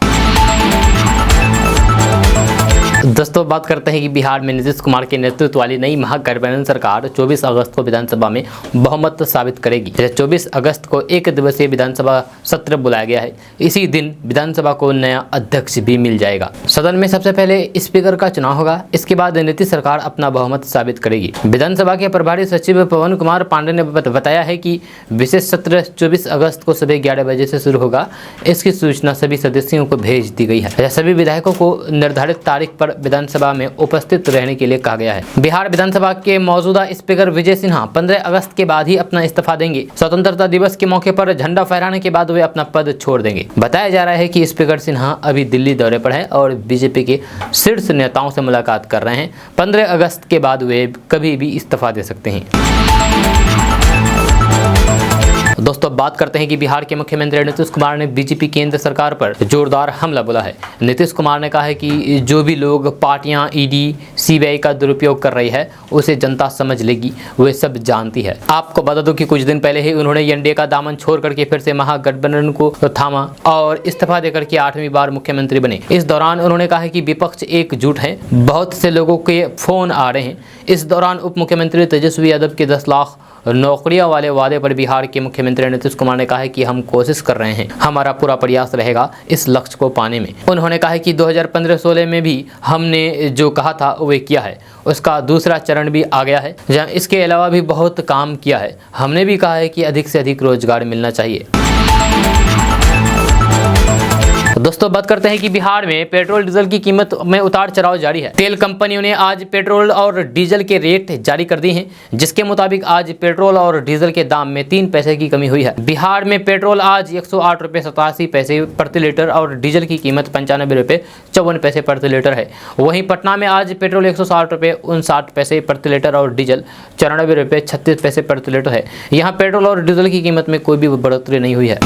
दोस्तों, बात करते हैं कि बिहार में नीतीश कुमार के नेतृत्व वाली नई महागठबंधन सरकार 24 अगस्त को विधानसभा में बहुमत साबित करेगी। 24 अगस्त को एक दिवसीय विधानसभा सत्र बुलाया गया है। इसी दिन विधानसभा को नया अध्यक्ष भी मिल जाएगा। सदन में सबसे पहले स्पीकर का चुनाव होगा। इसके बाद नीतीश सरकार अपना बहुमत साबित करेगी। विधानसभा के प्रभारी सचिव पवन कुमार पांडे ने बताया है कि विशेष सत्र 24 अगस्त को सुबह 11 बजे से शुरू होगा। इसकी सूचना सभी सदस्यों को भेज दी गई है। सभी विधायकों को निर्धारित तारीख पर विधानसभा में उपस्थित रहने के लिए कहा गया है। बिहार विधानसभा के मौजूदा स्पीकर विजय सिन्हा 15 अगस्त के बाद ही अपना इस्तीफा देंगे। स्वतंत्रता दिवस के मौके पर झंडा फहराने के बाद वे अपना पद छोड़ देंगे। बताया जा रहा है कि स्पीकर सिन्हा अभी दिल्ली दौरे पर हैं और बीजेपी के शीर्ष नेताओं से मुलाकात कर रहे हैं। 15 अगस्त के बाद वे कभी भी इस्तीफा दे सकते हैं। दोस्तों, बात करते हैं कि बिहार के मुख्यमंत्री नीतीश कुमार ने बीजेपी केंद्र सरकार पर जोरदार हमला बोला है। नीतीश कुमार ने कहा है कि जो भी लोग पार्टियां ईडी, सीबीआई का दुरुपयोग कर रही है उसे जनता समझ लेगी, वे सब जानती है। आपको बता दूं कि कुछ दिन पहले ही उन्होंने एनडीए का दामन छोड़ करके फिर से महागठबंधन को थामा और इस्तीफा देकर के 8वीं बार मुख्यमंत्री बने। इस दौरान उन्होंने कहा है कि विपक्ष एकजुट है, बहुत से लोगों के फोन आ रहे हैं। इस दौरान उप मुख्यमंत्री तेजस्वी यादव के 10 लाख नौकरियां वाले वादे पर बिहार के मुख्यमंत्री नीतीश कुमार ने कहा है कि हम कोशिश कर रहे हैं, हमारा पूरा प्रयास रहेगा इस लक्ष्य को पाने में। उन्होंने कहा है कि 2015-16 में भी हमने जो कहा था वो किया है, उसका दूसरा चरण भी आ गया है। जहाँ इसके अलावा भी बहुत काम किया है। हमने भी कहा है कि अधिक से अधिक रोजगार मिलना चाहिए। दोस्तों बात करते हैं कि बिहार में पेट्रोल डीजल की कीमत में उतार चढ़ाव जारी है। तेल कंपनियों ने आज पेट्रोल और डीजल के रेट जारी कर दिए हैं, जिसके मुताबिक आज पेट्रोल और डीजल के दाम में 3 पैसे की कमी हुई है। बिहार में पेट्रोल आज 108 रुपये 87 पैसे प्रति लीटर और डीजल की कीमत 95 रुपये 54 पैसे प्रति लीटर है। वहीं पटना में आज पेट्रोल 160 रुपये 59 पैसे प्रति लीटर और डीजल 94 रुपये 36 पैसे प्रति लीटर है। यहाँ पेट्रोल और डीजल की कीमत में कोई भी बढ़ोतरी नहीं हुई है।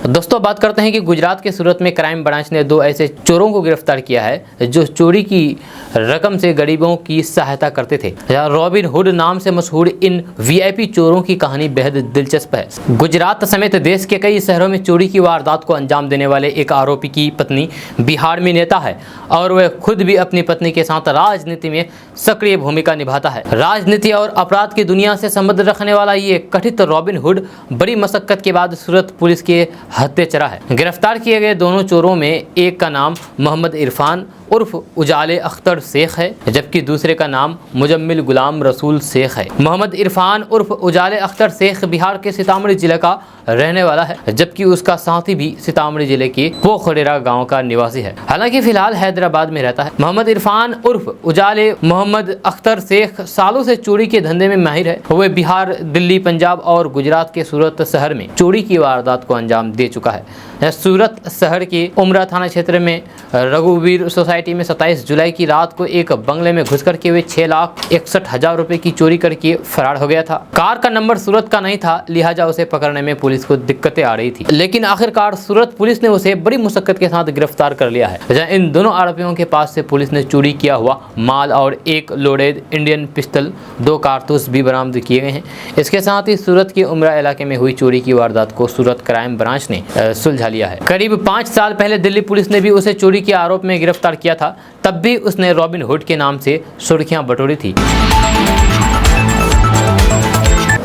दोस्तों बात करते हैं कि गुजरात के सूरत में क्राइम ब्रांच ने 2 ऐसे चोरों को गिरफ्तार किया है जो चोरी की रकम से गरीबों की सहायता करते थे। रॉबिन हुड नाम से मशहूर इन वीआईपी चोरों की कहानी बेहद दिलचस्प है। गुजरात समेत देश के कई शहरों में चोरी की वारदात को अंजाम देने वाले एक आरोपी की पत्नी बिहार में नेता है और वह खुद भी अपनी पत्नी के साथ राजनीति में सक्रिय भूमिका निभाता है। राजनीति और अपराध की दुनिया से संबंध रखने वाला ये कथित रॉबिन हुड बड़ी मशक्कत के बाद सूरत पुलिस के हत्थे चढ़ा है। गिरफ्तार किए गए दोनों चोरों में एक का नाम मोहम्मद इरफान उर्फ उजाले अख्तर शेख है, जबकि दूसरे का नाम मुजम्मिल गुलाम रसूल शेख है। मोहम्मद इरफान उर्फ उजाले अख्तर शेख बिहार के सीतामढ़ी जिले का रहने वाला है, जबकि उसका साथी भी सीतामढ़ी जिले के पोखरेरा गांव का निवासी है। हालांकि फिलहाल हैदराबाद में रहता है। मोहम्मद इरफान उर्फ उजाले मोहम्मद अख्तर शेख सालों से चोरी के धंधे में माहिर है। वह बिहार, दिल्ली, पंजाब और गुजरात के सूरत शहर में चोरी की वारदात को अंजाम दे चुका है। सूरत शहर के उमरा थाना क्षेत्र में रघुवीर सोसाइटी में 27 जुलाई की रात को एक बंगले में घुसकर के वे 6,61,000 रुपए की चोरी करके फरार हो गया था। कार का नंबर सूरत का नहीं था, लिहाजा उसे पकड़ने में पुलिस को दिक्कतें आ रही थी, लेकिन आखिरकार सूरत पुलिस ने उसे बड़ी मुशक्कत के साथ गिरफ्तार कर लिया है। जहां इन दोनों आरोपियों के पास से पुलिस ने चोरी किया हुआ माल और एक लोडेड इंडियन पिस्टल, 2 कारतूस भी बरामद किए गए हैं। इसके साथ ही सूरत के उमरा इलाके में हुई चोरी की वारदात को सूरत क्राइम ब्रांच ने सुलझा लिया है। करीब 5 साल पहले दिल्ली पुलिस ने भी उसे चोरी के आरोप में गिरफ्तार किया था, तब भी उसने रॉबिन हुड के नाम से सुर्खियां बटोरी थी।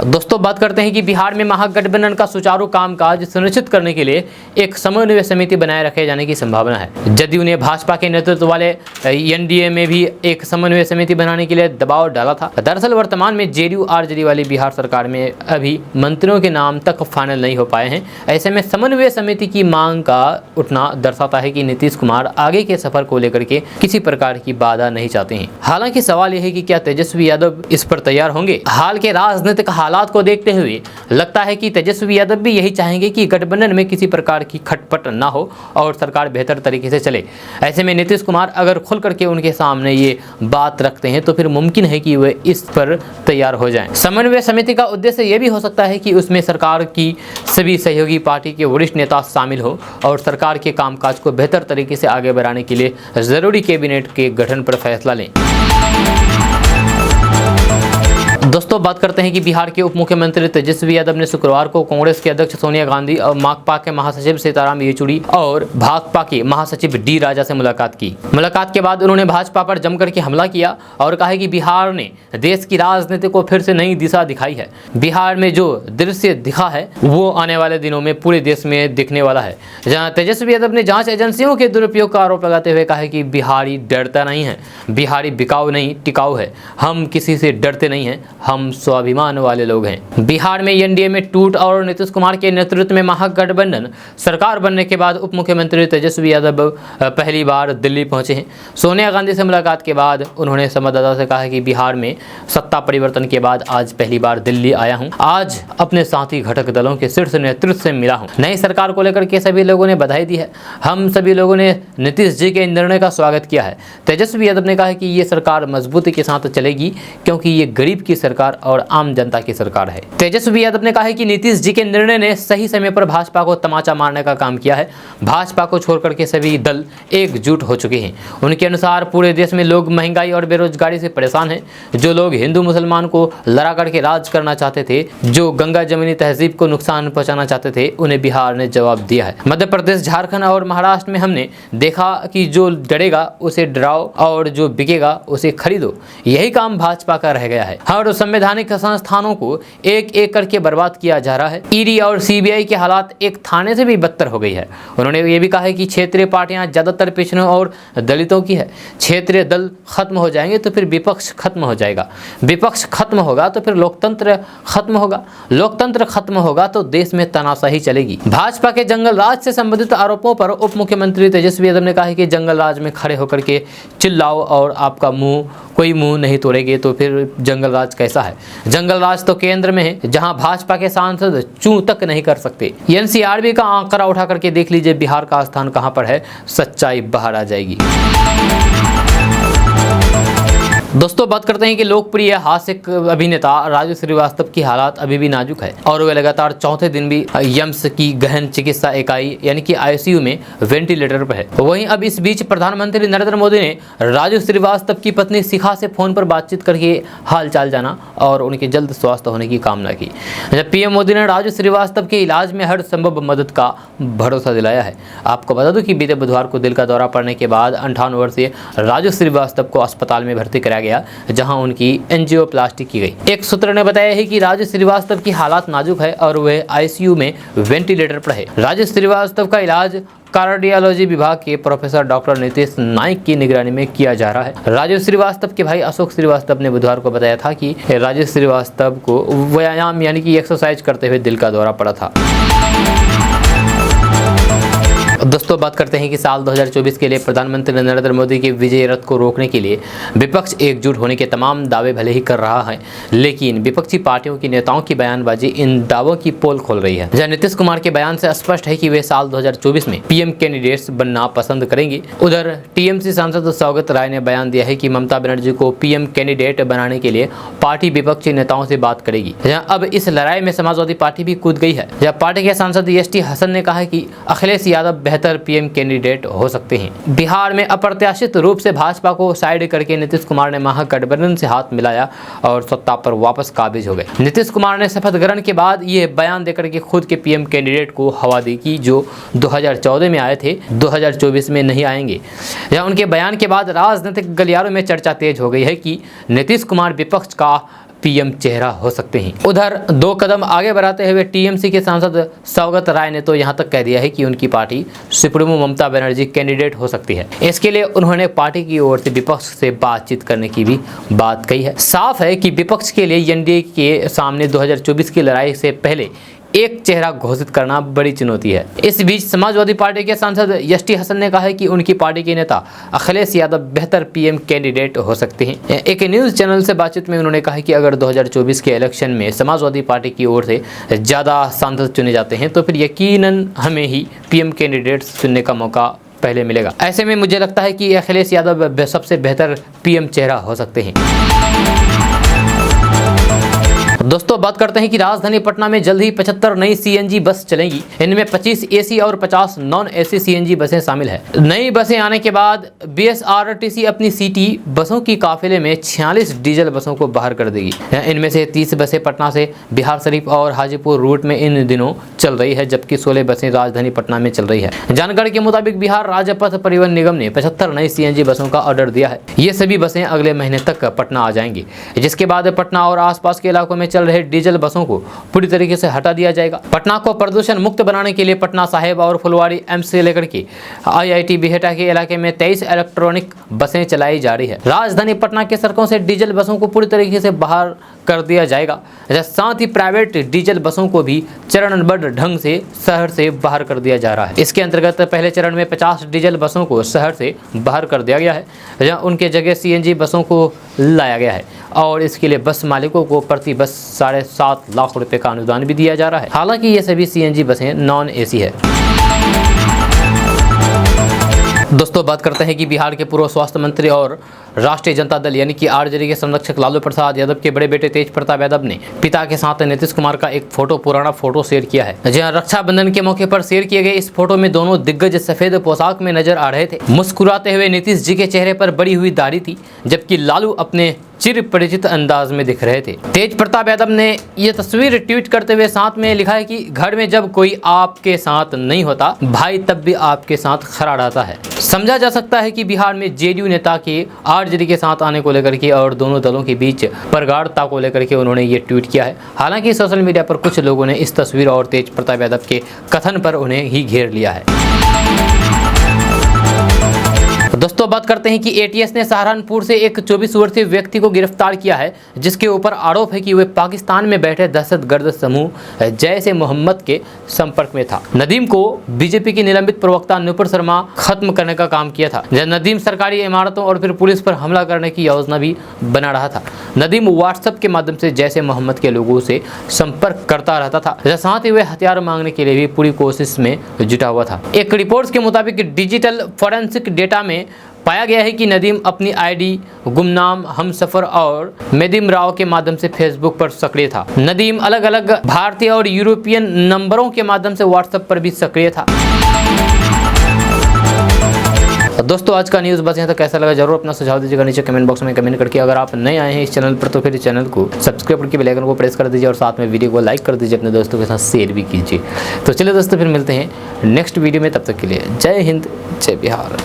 दोस्तों बात करते हैं कि बिहार में महागठबंधन का सुचारू कामकाज सुनिश्चित करने के लिए एक समन्वय समिति बनाए रखे जाने की संभावना है। जदयू ने भाजपा के नेतृत्व वाले एनडीए में भी एक समन्वय समिति बनाने के लिए दबाव डाला था। दरअसल वर्तमान में जेडीयू आरजेडी वाली बिहार सरकार में अभी मंत्रियों के नाम तक फाइनल नहीं हो पाए हैं। ऐसे में समन्वय समिति की मांग का उठना दर्शाता है कि नीतीश कुमार आगे के सफर को लेकर के किसी प्रकार की बाधा नहीं चाहते हैं। हालांकि सवाल यह है कि क्या तेजस्वी यादव इस पर तैयार होंगे। हाल के राजनीतिक हालात को देखते हुए लगता है कि तेजस्वी यादव भी यही चाहेंगे कि गठबंधन में किसी प्रकार की खटपट ना हो और सरकार बेहतर तरीके से चले। ऐसे में नीतीश कुमार अगर खुल करके उनके सामने ये बात रखते हैं तो फिर मुमकिन है कि वे इस पर तैयार हो जाएं। समन्वय समिति का उद्देश्य यह भी हो सकता है कि उसमें सरकार की सभी सहयोगी पार्टी के वरिष्ठ नेता शामिल हो और सरकार के कामकाज को बेहतर तरीके से आगे बढ़ाने के लिए जरूरी कैबिनेट के गठन पर फैसला लें। दोस्तों बात करते हैं कि बिहार के उप मुख्यमंत्री तेजस्वी यादव ने शुक्रवार को कांग्रेस के अध्यक्ष सोनिया गांधी और माकपा के महासचिव सीताराम येचुरी और भाजपा के महासचिव डी राजा से मुलाकात की। मुलाकात के बाद उन्होंने भाजपा पर जमकर के हमला किया और कहा कि बिहार ने देश की राजनीति को फिर से नई दिशा दिखाई है। बिहार में जो दृश्य दिखा है वो आने वाले दिनों में पूरे देश में दिखने वाला है। जहां तेजस्वी यादव ने जांच एजेंसियों के दुरुपयोग का आरोप लगाते हुए कहा कि बिहारी डरता नहीं है, बिहारी बिकाऊ नहीं टिकाऊ है, हम किसी से डरते नहीं हैं, हम स्वाभिमान वाले लोग हैं। बिहार में एनडीए में टूट और नीतीश कुमार के नेतृत्व में महागठबंधन सरकार बनने के बाद उप मुख्यमंत्री तेजस्वी यादव पहली बार दिल्ली पहुंचे हैं। सोनिया गांधी से मुलाकात के बाद उन्होंने संवाददाता से कहा कि बिहार में सत्ता परिवर्तन के बाद आज पहली बार दिल्ली आया हूं। आज अपने साथी घटक दलों के शीर्ष नेतृत्व से मिला हूं। नई सरकार को लेकर के सभी लोगों ने बधाई दी है। हम सभी लोगों ने नीतीश जी के निर्णय का स्वागत किया है। तेजस्वी यादव ने कहा कि ये सरकार मजबूती के साथ चलेगी क्योंकि ये गरीब की सरकार और आम जनता की सरकार है। तेजस्वी यादव ने कहा है कि नीतीश जी के निर्णय ने सही समय पर भाजपा को तमाचा मारने का काम किया है। भाजपा को छोड़कर के सभी दल एकजुट हो चुके हैं। उनके अनुसार पूरे देश में लोग महंगाई और बेरोजगारी से परेशान हैं। जो लोग हिंदू मुसलमान को लड़ा करके राज करना चाहते थे, जो गंगा जमुनी तहजीब को नुकसान पहुंचाना चाहते थे, उन्हें बिहार ने जवाब दिया है। मध्य प्रदेश, झारखंड और महाराष्ट्र में हमने देखा कि जो डरेगा उसे डराओ और जो बिकेगा उसे खरीदो। यही काम भाजपा का रह गया है। और संवैधानिक संस्थानों को एक एक करके बर्बाद किया जा रहा है। ईडी और सीबीआई के हालात एक थाने से भी बदतर हो गई है। उन्होंने ये भी कहा है कि क्षेत्रीय पार्टियां ज्यादातर पिछड़ों और दलितों की है। क्षेत्रीय दल खत्म हो जाएंगे तो फिर विपक्ष खत्म हो जाएगा, विपक्ष खत्म होगा तो फिर लोकतंत्र खत्म होगा, लोकतंत्र खत्म होगा तो देश में तानाशाही चलेगी। भाजपा के जंगल राज से संबंधित आरोपों पर उप मुख्यमंत्री तेजस्वी यादव ने कहा है कि जंगल राज में खड़े होकर के चिल्लाओ और आपका कोई मुंह नहीं तोड़ेंगे तो फिर जंगल राज कैसा है। जंगल राज तो केंद्र में है, जहां भाजपा के सांसद चू तक नहीं कर सकते। एनसीआरबी का आंकड़ा उठा करके देख लीजिए बिहार का स्थान कहां पर है, सच्चाई बाहर आ जाएगी। दोस्तों बात करते हैं कि लोकप्रिय हास्य अभिनेता राजू श्रीवास्तव की हालात अभी भी नाजुक है और वे लगातार चौथे दिन भी यम्स की गहन चिकित्सा इकाई यानी कि आईसीयू में वेंटिलेटर पर है। वहीं अब इस बीच प्रधानमंत्री नरेंद्र मोदी ने राजू श्रीवास्तव की पत्नी शिखा से फोन पर बातचीत करके हालचाल जाना और उनके जल्द स्वस्थ होने की कामना की। जब पीएम मोदी ने राजू श्रीवास्तव के इलाज में हर संभव मदद का भरोसा दिलाया है। आपको बता दूं कि बीते बुधवार को दिल का दौरा पड़ने के बाद 58 वर्षीय राजू श्रीवास्तव को अस्पताल में भर्ती कराया गया, जहां उनकी एंजियोप्लास्टी की गई। एक सूत्र ने बताया है कि राजू श्रीवास्तव की हालात नाजुक है और वह आईसीयू में वेंटिलेटर पर है। राजू श्रीवास्तव का इलाज कार्डियोलॉजी विभाग के प्रोफेसर डॉक्टर नीतीश नाइक की निगरानी में किया जा रहा है। राजू श्रीवास्तव के भाई अशोक श्रीवास्तव ने बुधवार को बताया था कि राजू श्रीवास्तव को व्यायाम यानी कि एक्सरसाइज करते हुए दिल का दौरा पड़ा था। दोस्तों बात करते हैं कि साल 2024 के लिए प्रधानमंत्री नरेंद्र मोदी के विजय रथ को रोकने के लिए विपक्ष एकजुट होने के तमाम दावे भले ही कर रहा है, लेकिन विपक्षी पार्टियों के नेताओं की बयानबाजी इन दावों की पोल खोल रही है। जहां नीतीश कुमार के बयान से स्पष्ट है कि वे साल 2024 में पीएम कैंडिडेट्स बनना पसंद करेंगे। उधर टीएमसी सांसद सौगत राय ने बयान दिया है कि ममता बनर्जी को पीएम कैंडिडेट बनाने के लिए पार्टी विपक्षी नेताओं से बात करेगी। जहाँ अब इस लड़ाई में समाजवादी पार्टी भी कूद गई है। जहाँ पार्टी के सांसद एसटी हसन ने कहा है कि अखिलेश यादव बेहतर पीएम कैंडिडेट हो सकते हैं। बिहार में अप्रत्याशित रूप से भाजपा को साइड करके नीतीश कुमार ने महागठबंधन से हाथ मिलाया और सत्ता पर वापस काबिज हो गए। नीतीश कुमार ने शपथ ग्रहण के बाद ये बयान देकर के खुद के पीएम कैंडिडेट को हवा दी कि जो 2014 में आए थे 2024 में नहीं आएंगे। या उनके बयान के बाद राजनीतिक गलियारों में चर्चा तेज हो गई है कि नीतीश कुमार विपक्ष का पीएम चेहरा हो सकते हैं। उधर दो कदम आगे बढ़ाते हुए टीएमसी के सांसद सौगत राय ने तो यहां तक कह दिया है कि उनकी party supremo Mamata Banerjee candidate हो सकती है। इसके लिए उन्होंने पार्टी की ओर से विपक्ष से बातचीत करने की भी बात कही है। साफ है कि विपक्ष के लिए एनडीए के सामने 2024 की लड़ाई से पहले एक चेहरा घोषित करना बड़ी चुनौती है। इस बीच समाजवादी पार्टी के सांसद एसटी हसन ने कहा है कि उनकी पार्टी के नेता अखिलेश यादव बेहतर पीएम कैंडिडेट हो सकते हैं। एक न्यूज चैनल से बातचीत में उन्होंने कहा कि अगर 2024 के इलेक्शन में समाजवादी पार्टी की ओर से ज़्यादा सांसद चुने जाते हैं तो फिर यकीनन हमें ही पीएम कैंडिडेट चुनने का मौका पहले मिलेगा। ऐसे में मुझे लगता है कि अखिलेश यादव सबसे बेहतर पीएम चेहरा हो सकते हैं। दोस्तों बात करते हैं कि राजधानी पटना में जल्द ही 75 नई सीएनजी बस चलेंगी। इनमें 25 एसी और 50 नॉन एसी सीएनजी बसें शामिल है। नई बसें आने के बाद बीएसआरटीसी अपनी सिटी बसों की काफिले में 46 डीजल बसों को बाहर कर देगी। इनमें से 30 बसें पटना से बिहार शरीफ और हाजीपुर रूट में इन दिनों चल रही है, जबकि 16 बसें राजधानी पटना में चल रही है। जानकारी के मुताबिक बिहार राज्य पथ परिवहन निगम ने 75 नई सीएनजी बसों का ऑर्डर दिया है। ये सभी बसें अगले महीने तक पटना आ जाएंगी, जिसके बाद पटना और आसपास के इलाकों में चल रहे डीजल बसों को पूरी तरीके से हटा दिया जाएगा। पटना को प्रदूषण मुक्त बनाने के लिए पटना साहिब और फुलवाड़ी एम्स से लेकर के आईआईटी बिहेटा के इलाके में 23 इलेक्ट्रॉनिक बसें चलाई जा रही है। राजधानी पटना के सड़कों से डीजल बसों को पूरी तरीके से बाहर कर दिया जाएगा। साथ ही प्राइवेट डीजल बसों को भी चरणबद्ध ढंग से शहर से बाहर कर दिया जा रहा है। इसके अंतर्गत पहले चरण में 50 डीजल बसों को शहर से बाहर कर दिया गया है, जहां उनके जगह सीएनजी बसों को लाया गया है और इसके लिए बस मालिकों को प्रति बस 7.5 लाख रुपए का अनुदान भी दिया जा रहा है। हालांकि ये सभी सीएनजी बसें नॉन एसी है। दोस्तों बात करते हैं कि बिहार के पूर्व स्वास्थ्य मंत्री और राष्ट्रीय जनता दल यानी कि आरजेडी के संरक्षक लालू प्रसाद यादव के बड़े बेटे तेज प्रताप यादव ने पिता के साथ नीतीश कुमार का एक पुराना फोटो शेयर किया है। जहां रक्षाबंधन के मौके पर शेयर किए गए इस फोटो में दोनों दिग्गज सफेद पोशाक में नजर आ रहे थे। मुस्कुराते हुए नीतीश जी के चेहरे पर बड़ी हुई दाढ़ी थी, जबकि लालू अपने चिर परिचित अंदाज में दिख रहे थे। तेज प्रताप यादव ने यह तस्वीर ट्वीट करते हुए साथ में लिखा है कि घर में जब कोई आपके साथ नहीं होता, भाई तब भी आपके साथ खड़ा रहता है। समझा जा सकता है कि बिहार में जेडीयू नेता के आरजेडी के साथ आने को लेकर के और दोनों दलों के बीच प्रगाढ़ता को लेकर के उन्होंने ये ट्वीट किया है। हालांकि सोशल मीडिया पर कुछ लोगों ने इस तस्वीर और तेज प्रताप यादव के कथन पर उन्हें ही घेर लिया है। दोस्तों बात करते हैं कि एटीएस ने सहारनपुर से एक 24 वर्षीय व्यक्ति को गिरफ्तार किया है, जिसके ऊपर आरोप है कि वह पाकिस्तान में बैठे दहशतगर्द समूह जैश ए मोहम्मद के संपर्क में था। नदीम को बीजेपी की निलंबित प्रवक्ता नुपुर शर्मा खत्म करने का काम किया था। नदीम सरकारी इमारतों और फिर पुलिस पर हमला करने की योजना भी बना रहा था। नदीम व्हाट्सएप के माध्यम से जैश ए मोहम्मद के लोगों से संपर्क करता रहता था, साथ ही वह हथियार मांगने के लिए भी पूरी कोशिश में जुटा हुआ था। एक रिपोर्ट के मुताबिक डिजिटल फॉरेंसिक डेटा में पाया गया है कि नदीम अपनी आईडी गुमनाम, हमसफर और मेदिम राव के माध्यम से फेसबुक पर सक्रिय था। नदीम अलग अलग भारतीय और यूरोपियन नंबरों के माध्यम से व्हाट्सएप पर भी सक्रिय था। दोस्तों आज का न्यूज़ बस यहाँ तक। कैसा लगा जरूर अपना सुझाव दीजिएगा नीचे कमेंट बॉक्स में कमेंट करके। अगर आप नए आए हैं इस चैनल पर तो फिर इस चैनल को सब्सक्राइब करके बेल आइकन को प्रेस कर दीजिए और साथ में वीडियो को लाइक कर दीजिए, अपने दोस्तों के साथ शेयर भी कीजिए। तो चलिए दोस्तों फिर मिलते हैं नेक्स्ट वीडियो में, तब तक के लिए जय हिंद जय बिहार।